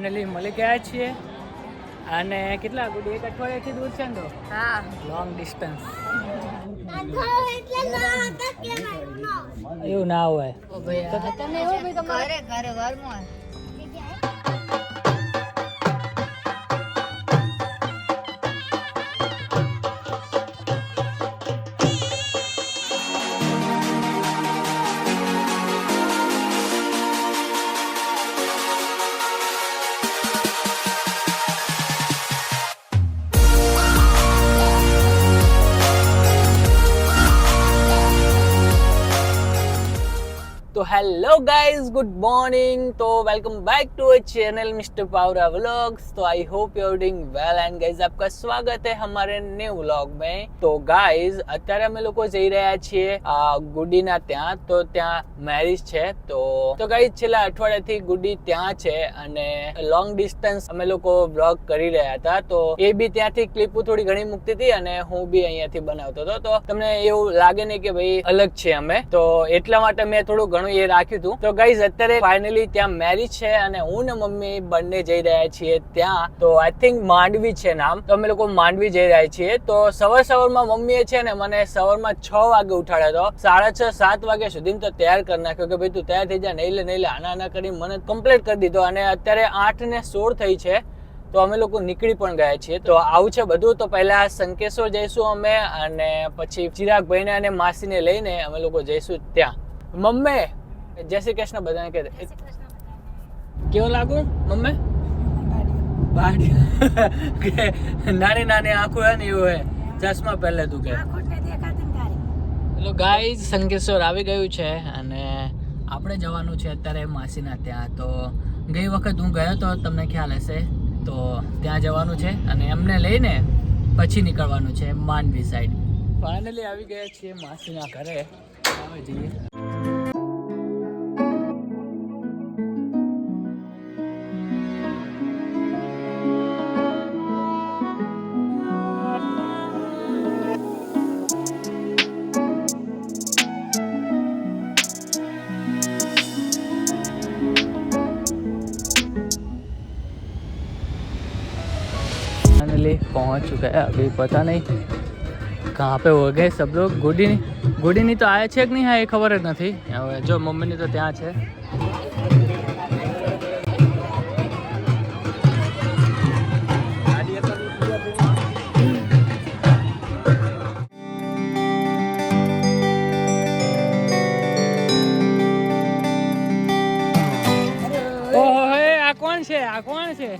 Finally મળી ગયા છીએ અને કેટલા ગુડી એક અઠવાડિયાથી દૂર છે ને તો હા લોંગ ડિસ્ટન્સ એવું ના હોય ઘરે ઘરમાં तो हेलो गाइस गुड मॉर्निंग तो welcome back to a channel mister Pawra vlogs तो I hope you are doing well and guys आपका स्वागत है हमारे न्यू व्लॉग में तो गाइस અત્યારે અમે લોકો જઈ રહ્યા છીએ ગુડીના ત્યાં તો ત્યાં મેરેજ છે તો ગાઈસ છેલ્લા અઠવાડિયાથી ગુડી ત્યાં છે અને લોંગ ડિસ્ટન્સ અમે લોકો વ્લોગ કરી રહ્યા હતા તો એ બી ત્યાંથી ક્લિપો થોડી ઘણી મૂકતી હતી અને હું બી અહીંયાથી બનાવતો હતો તો તમને એવું લાગે ને કે ભાઈ અલગ છે અમે તો એટલા માટે મેં થોડું ઘણું એ રાખ્યું હતું તો ગાઈઝ અત્યારે ફાઇનલી ત્યાં મેરેજ છે અને હું ને મમ્મી બંને જઈ રહ્યા છીએ ત્યાં તો આઈ થિંક માંડવી છે નામ તો અમે લોકો માંડવી જઈ રહ્યા છીએ તો સવારમાં મમ્મીએ છે ને મને સવારમાં 6 વાગે ઉઠાડ્યો હતો 6:30-7 વાગ્યા સુધી તો તૈયાર કરી નાખ્યો કે ભાઈ તું તૈયાર થઈ જા નહીં લે આના કરી મને કમ્પ્લીટ કરી દીધો અને અત્યારે 8:16 થઈ છે તો અમે લોકો નીકળી પણ ગયા છીએ તો આવું છે બધું તો પહેલા સંકેશ્વર જઈશું અમે અને પછી ચિરાગભાઈને અને માસીને લઈને અમે લોકો જઈશું ત્યાં મમ્મી જય શ્રી કૃષ્ણ બધાને કહે કેવો લાગુ મમ્મી નાની નાની આંખો હે ને એવું હે ચશ્મા પહેલે તું કે હેલો ગાઈઝ સંકેશ્વર આવી ગયું છે અને આપણે જવાનું છે અત્યારે માસીના ત્યાં તો ગઈ વખત હું ગયો તો તમને ખ્યાલ હશે તો ત્યાં જવાનું છે અને એમને લઈને પછી નીકળવાનું છે માંડવી સાઈડ ફાઇનલી આવી ગયા છીએ માસીના ઘરે આવે જઈએ पहुंच चुका है अभी पता नहीं कहाँ पे हो गए सब लोग गुडी तो आया है कि नहीं है ये खबर જ નથી હવે જો મમ્મીની તો ત્યાં છે ઓહો આ કોણ છે આ કોણ છે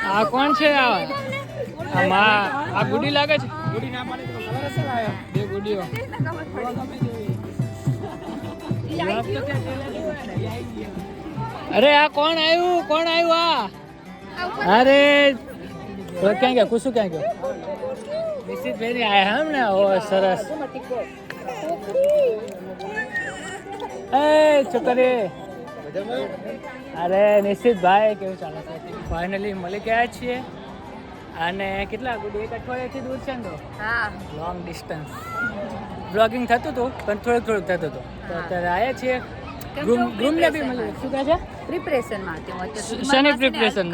આ કોણ છે આ ગુડી લાગે છે ગુડી ના પાડે તો ખબર હશે આયા બે ગુડીઓ અરે આ કોણ આવ્યું આ અરે તો ક્યાં ગયા કુસુ ક્યાં ગયો નિશ્ચિત ભાઈ આયા હમ ને ઓ સરસ એ છોકરી અરે નિશ્ચિત ભાઈ કેવું ચાલે છે ફાઇનલી મળી ગયા છીએ અને કેટલા ગુડી એક અઠવાડિયાથી દૂર છે ને તો હા લોંગ ડિસ્ટન્સ બ્લોગિંગ થતું હતું પણ થોડુંક થતું હતું તો અત્યારે આવ્યા છીએ ગ્રુમને બી મળ્યું શું કહે છે પ્રિપરેશનમાં શેની પ્રિપરેશન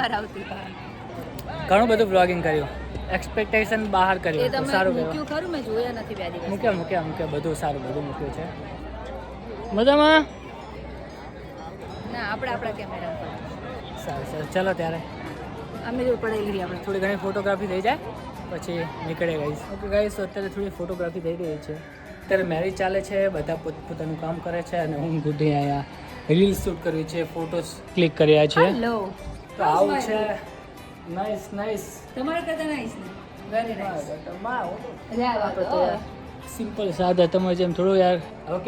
ઘણું બધું બ્લોગિંગ કર્યું એક્સપેક્ટેશન બહાર કર્યું તો સારું મૂક્યું ખરું મેં જોયા નથી બે દિવસ મૂક્યા બધું સારું બધું મૂક્યું છે મજામાં ના આપણા કેમેરા સારું ચલો ત્યારે અમે જો પડાવી લઈએ આપણે થોડી ઘણી ફોટોગ્રાફી થઈ જાય પછી નીકળે ગાઈસ ઓકે ગાઈસ તો અત્યારે થોડી ફોટોગ્રાફી થઈ રહી છે અત્યારે મેરેજ ચાલે છે બધા પોતપોતાનું કામ કરે છે અને હું ગુડી અહીંયા રીલ્સ શૂટ કરવી છે ફોટોસ ક્લિક કર્યા છે હેલો તો આવું છે નાઈસ તમારે કરતા નાઈસ ને વેરી નાઈસ અરે આપણે તો સિમ્પલ સાદા તમે જેમ થોડું યાર હવે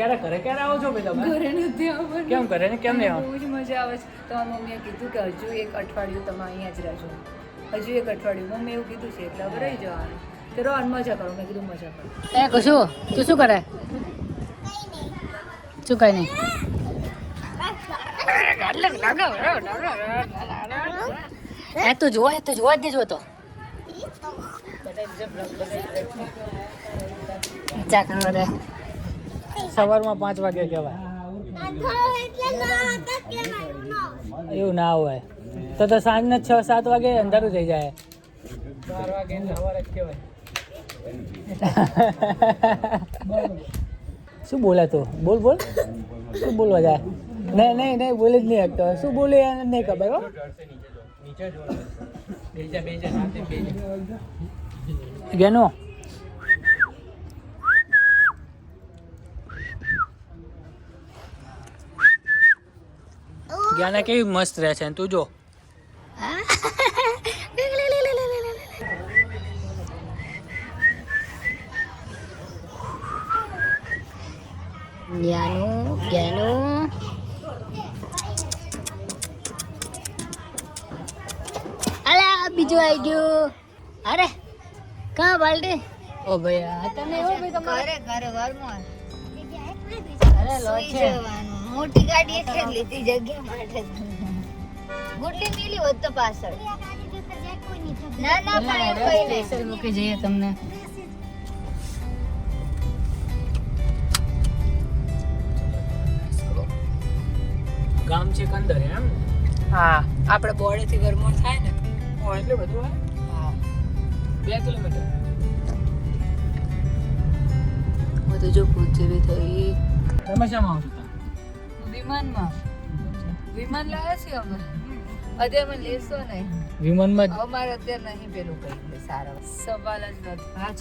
ક્યારે આવો છો ભાઈ તમે ઘરે નથી આવવાનું કેમ કરે ને કેમ નહીં આવો બહુ જ મજા આવે છે તમારી મમ્મીએ કીધું કે હજુ એક અઠવાડિયું તમે અહીંયા જ રહેજો હજુ એક અઠવાડિયું મમ્મી એવું કીધું છે એટલે હવે રહી જવાનું કે રોન મજા કરો મેં કીધું મજા કરો એ કશું તું શું કરે શું કઈ નહીં તો જોવા જ દેજો તો સવારમાં 5 વાગે કહેવાય એવું ના હોય તો સાંજના 6-7 વાગે અંધારું થઈ જાય. 12 વાગે સવારે જ કહેવાય. શું બોલે તું? બોલ શું બોલવા જાય? નહીં બોલે જ નહીં શકતો. શું બોલે એને નહીં ખબર હો. ગેનો જ્ઞાના કેવી મસ્ત રહે છે તું જો. જ્ઞાનું અલા બીજું આવી ગયું. અરે કાં બાલટી? ઓ ભાઈ આ તમે એવો ભાઈ તમારે ઘરે ઘરમાં અરે લો છે મોટી ગાડી એટલે લીધી જગ્યા માટે ગુડલી મિલી હોત તો પાછળ ના પણ એવું કઈ નહીં મૂકી જઈએ તમને. ગામ છે કંદર એમ? હા આપણે બોર્ડેથી ઘરમાં થાય ને એટલે બધું હા 2 કિલોમીટર. બધું જો પૂછવી થઈ. તમે શામાં આવો છો? વિમાન લાવ્યા છીએ અમે. અત્યારે અમે લેશો નહીં. વિમાનમાં અમારે અત્યારે નહીં પેલું કઈ સારા સવાલ જ નથી. હા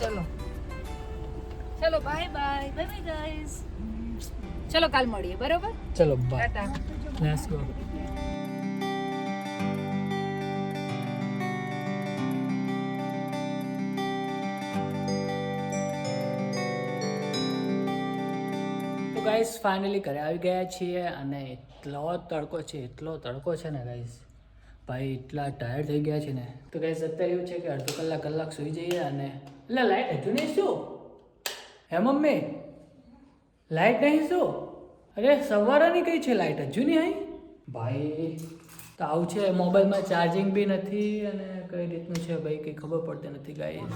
ચલો બાય ગાઈસ. ચલો કાલ મળીએ બરોબર. ચલો બાય. ટાટા. Let's go. તો ગાઈસ ફાઇનલી ઘરે આવી ગયા છીએ અને એટલો તડકો છે ને ગાઈસ ભાઈ એટલા ટાયર્ડ થઈ ગયા છે ને. તો ગાઈસ અત્યારે એવું છે કે અડધો કલાક સૂઈ જઈએ અને એટલે લાઈટ હજુ નહીં શું? હે મમ્મી લાઈટ નહીં શું? અરે સવારની કઈ છે લાઈટ હજુ નહીં આવી? ભાઈ તો આવું છે. મોબાઈલમાં ચાર્જિંગ બી નથી અને કઈ રીતનું છે ભાઈ કંઈ ખબર પડતી નથી ગાઈસ.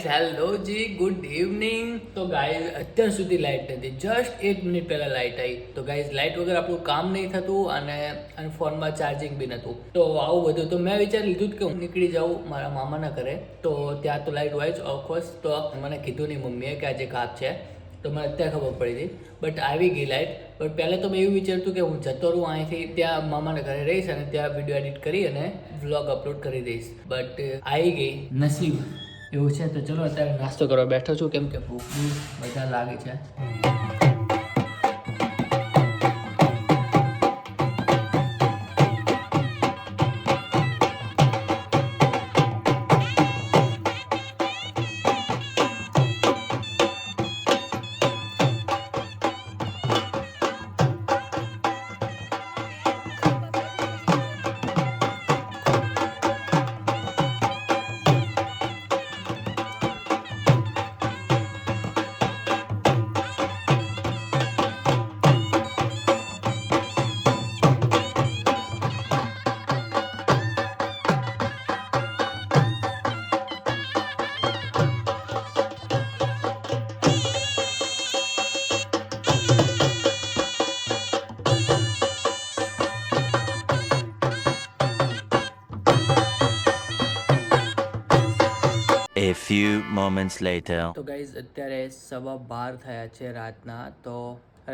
હેલો જી, ગુડ ઇવનિંગ. તો ગાઈઝ અત્યાર સુધી લાઇટ નથી, જસ્ટ 1 મિનિટ પહેલા લાઇટ આવી. તો ગાઈઝ લાઇટ વગર આપણું કામ નહીં થતું અને ફોનમાં ચાર્જિંગ બી નહોતું. તો આવું બધું તો મેં વિચારી લીધું કે હું નીકળી જાઉં મારા મામાના ઘરે. તો ત્યાં તો લાઇટ હોય જ ઓફકોર્સ. તો મને કીધું નહીં મમ્મીએ કે આજે કાપ છે, તો મને અત્યારે ખબર પડી હતી. બટ આવી ગઈ લાઇટ. બટ પહેલાં તો મેં એવું વિચારતું કે હું જતો રહું અહીંથી, ત્યાં મામાના ઘરે રહીશ અને ત્યાં વિડીયો એડિટ કરી અને વ્લોગ અપલોડ કરી દઈશ. બટ આવી ગઈ, નસીબ એવું છે. તો ચલો અત્યારે નાસ્તો કરવા બેઠો છું, કેમ કે ભૂખ બી બધા લાગે છે. A few moments later. તો ગાઈઝ અત્યારે 12:15 થયા છે રાતના. તો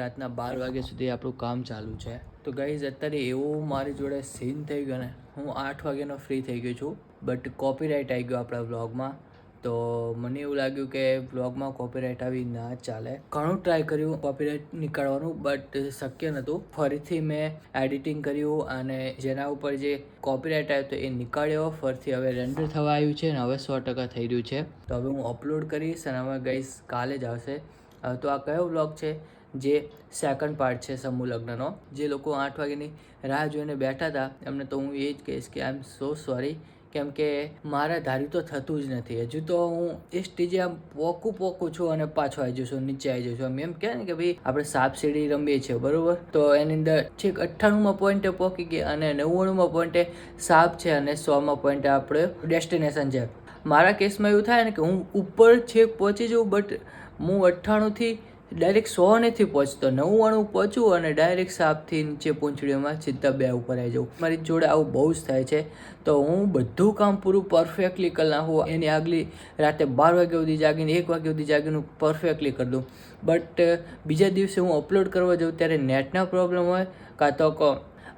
રાતના 12 વાગ્યા સુધી આપણું કામ ચાલુ છે. તો ગાઈઝ અત્યારે એવું મારી જોડે સીન થઈ ગયો ને, હું 8 વાગ્યાનો ફ્રી થઈ ગયો છું. બટ કોપીરાઇટ આવી ગયો આપણા વ્લોગમાં. તો મને એવું લાગ્યું કે વ્લોગમાં કોપીરાઇટ આવી ના ચાલે. ઘણું ટ્રાય કર્યું કોપીરાઇટ નીકાળવાનું, બટ શક્ય નહોતું. ફરીથી મેં એડિટિંગ કર્યું અને જેના ઉપર જે કોપીરાઇટ આવ્યો તો એ નીકાળ્યો. ફરીથી હવે રેન્ડર થવા આવ્યું છે અને હવે 100% થઈ રહ્યું છે. તો હવે હું અપલોડ કરીશ અને હવે ગાઈઝ કાલે જ આવશે. તો આ કયો વ્લોગ છે? જે સેકન્ડ પાર્ટ છે સમૂહ લગ્નનો. જે લોકો 8 વાગ્યાની રાહ જોઈને બેઠા હતા એમને તો હું એ જ કહીશ કે આઈ એમ સો સોરી, કેમ કે મારા ધાર્યું તો થતું જ નથી. હજુ તો હું એ સ્ટેજે આમ પોકું છું અને પાછો આવી જશું, નીચે આવી જશું. આમ એમ કહે ને કે ભાઈ આપણે સાપ સીડી રમીએ છીએ બરાબર, તો એની અંદર છેક 98માં પોઈન્ટે પહોંચી ગયા અને 99માં પોઈન્ટે સાપ છે અને 100માં પોઈન્ટે આપણે ડેસ્ટિનેશન છે. મારા કેસમાં એવું થાય ને કે હું ઉપર છેક પહોંચી જાઉં, બટ હું 98થી ડાયરેક્ટ 100 નથી પહોંચતો, 99 પહોંચું અને ડાયરેક્ટ સાપથી નીચે પૂંછડીઓમાં સીધા 2 ઉપર આવી જાઉં. મારી જોડે આવું બહુ જ થાય છે. તો હું બધું કામ પૂરું પરફેક્ટલી કરી નાખું. એની આગલી રાતે 12 વાગ્યા સુધી જાગીને 1 વાગ્યા સુધી જાગીને પરફેક્ટલી કરી દઉં. બટ બીજા દિવસે હું અપલોડ કરવા જાઉં ત્યારે નેટના પ્રોબ્લેમ હોય, કાં તો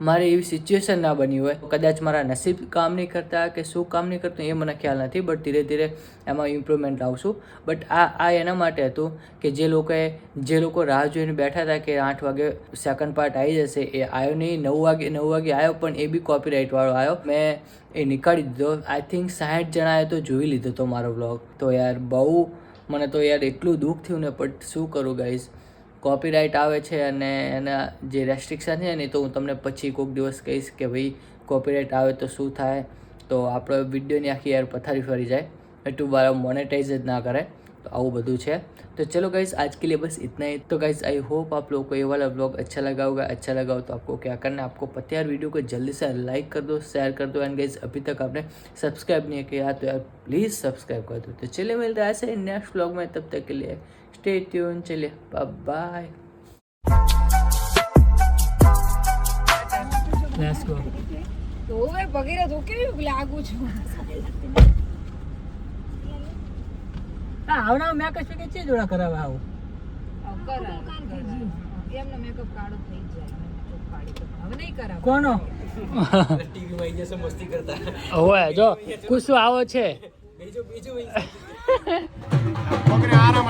મારે એવી સિચ્યુએશન ના બની હોય. કદાચ મારા નસીબ કામ નહીં કરતા કે શું કામ નહીં કરતું એ મને ખ્યાલ નથી, બટ ધીરે ધીરે એમાં ઇમ્પ્રુવમેન્ટ લાવશું. બટ આ એના માટે હતું કે જે લોકો રાહ જોઈને બેઠા હતા કે 8 વાગે સેકન્ડ પાર્ટ આવી જશે, એ આવ્યો નહીં. 9 વાગે આવ્યો, પણ એ બી કોપીરાઇટવાળો આવ્યો. મેં એ નીકાળી દીધો. આઈ થિંક 60 જણાએ તો જોઈ લીધો તો મારો વ્લોગ. તો યાર બહુ મને તો યાર એટલું દુઃખ થયું ને, બટ શું કરું ગાઈઝ, કોપીરાઇટ આવે છે અને એના જે રેસ્ટ્રિક્શન છે ને, તો હું તમને પછી કોઈક દિવસ કહીશ કે ભાઈ કોપીરાઇટ આવે તો શું થાય. તો આપણો વિડીયોની આખી યાર પથારી ફરી જાય, એટલું બાર મોનેટાइज જ ના કરે. तो आવું બધું છે. तो चलो गाइस आज के लिए बस इतना ही. तो गाइस आई होप आप लोगों को ये वाला व्लॉग अच्छा लगा होगा. अच्छा लगा हो तो आपको क्या करना है, आपको पता है यार वीडियो को जल्दी से लाइक कर दो, शेयर कर दो. एंड गाइस अभी तक आपने सब्सक्राइब नहीं किया तो यार प्लीज़ सब्सक्राइब कर दो. तो चलिए मिलते हैं ऐसे नेक्स्ट व्लॉग में, तब तक के लिए स्टे ट्यून. चलिए बाय. Let's go. તો હવે ભગીરથ હું કેવી લાગુ છું. આવના મેકઅપ કે છે જોડા કરાવે આવું એમનો મેકઅપ કાળો થઈ જાય. હવે નહીં કરાવ. કોનો ટીવી માં જશે મસ્તી કરતા ઓય જો કુસુ આવો છે બીજું પકડે આરામ